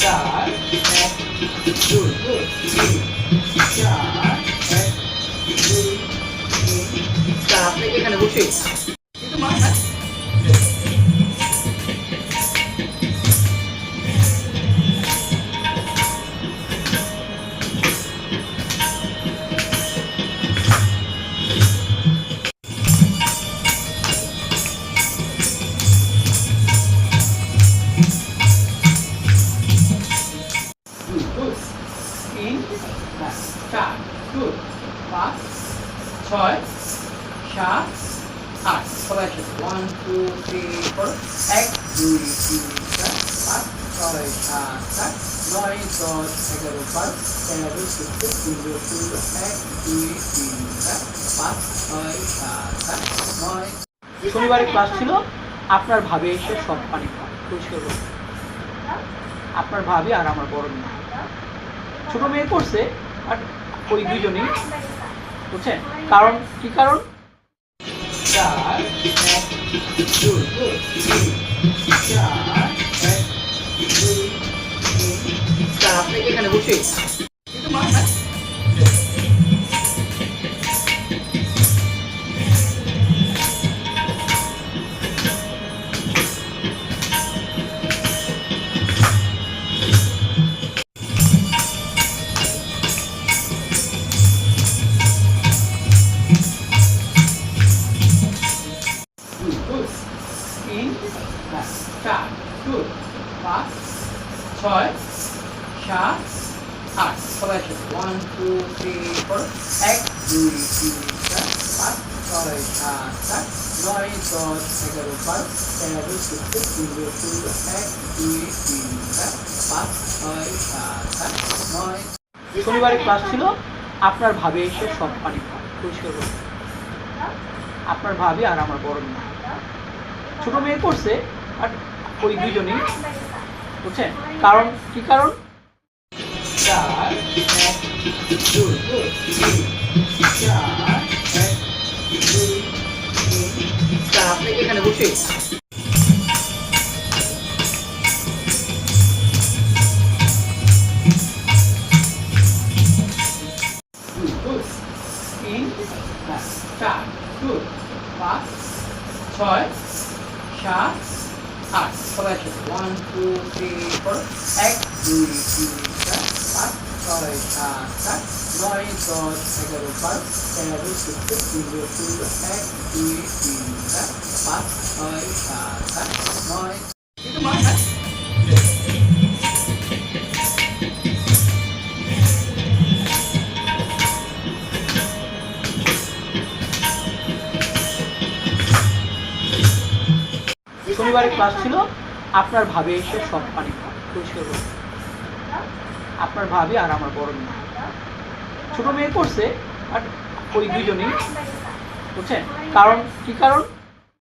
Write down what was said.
চার এক দুই তিন চার এক দুই তিন চার। আপনি এখানে বসে কিন্তু মা হ্যাঁ দুই দুই তিন হ্যাঁ চার দুই পাঁচ ছয় সাত আট। সবাই একসাথে ওয়ান টু থ্রি ফোর এক দুই তিন চার পাঁচ ছয় সাত আট নয় দশ এগারো বারো তেরো চোদ্দ পনেরো ষোলো এক দুই তিন চার পাঁচ ছয় সাত আট নয়। শনিবারে ক্লাস ছিল, আপনার ভাবে এসে সব পানি পরিষ্কার করবে। আপনার ভাবি আর আমার বড় মেয়ে, ছোট মেয়ে করছে আর ওই দুইজনেই বুঝছেন। কারণ কি কারণ? চার এক দুই তিন চার এক দুই তিন চার। আপনি এখানে বসে কিন্তু মা হ্যাঁ দুই দুই তিন হ্যাঁ চার দুই পাঁচ ছয় সাত আট। সবাই একসাথে ওয়ান টু থ্রি ফোর এক দুই তিন চার পাঁচ ছয় সাত আট নয় দশ এগারো বারো তেরো চোদ্দ পনেরো ষোলো এক দুই তিন চার পাঁচ ছয় সাত আট নয়। শনিবারে ক্লাস ছিল, আপনার ভাবে এসে সব পানি পরিষ্কার করবে। আপনার ভাবি আর আমার বড় মেয়ে, ছোট মেয়ে করছে আর ওই দুইজনেই বুঝছেন। কারণ কি কারণ? চার এক দুই তিন চার এক দুই তিন চার। আপনি এখানে বসে দুই দুই তিন হ্যাঁ চার দুই পাঁচ ছয় সাত আট। সবাই একসাথে ওয়ান টু থ্রি ফোর এক দুই তিন চার পাঁচ ছয় সাত আট নয় দশ এগারো বারো তেরো চোদ্দ পনেরো ষোলো এক দুই তিন চার পাঁচ ছয় সাত আট নয়। কিন্তু মা হ্যাঁ শনিবারে ক্লাস ছিল, আপনার ভাবে এসে সব পানি পরিষ্কার করবে। আপনার ভাবি আর আমার বড় মেয়ে, ছোট মেয়ে করছে আর ওই দুইজনেই বুঝছেন। কারণ কি কারণ?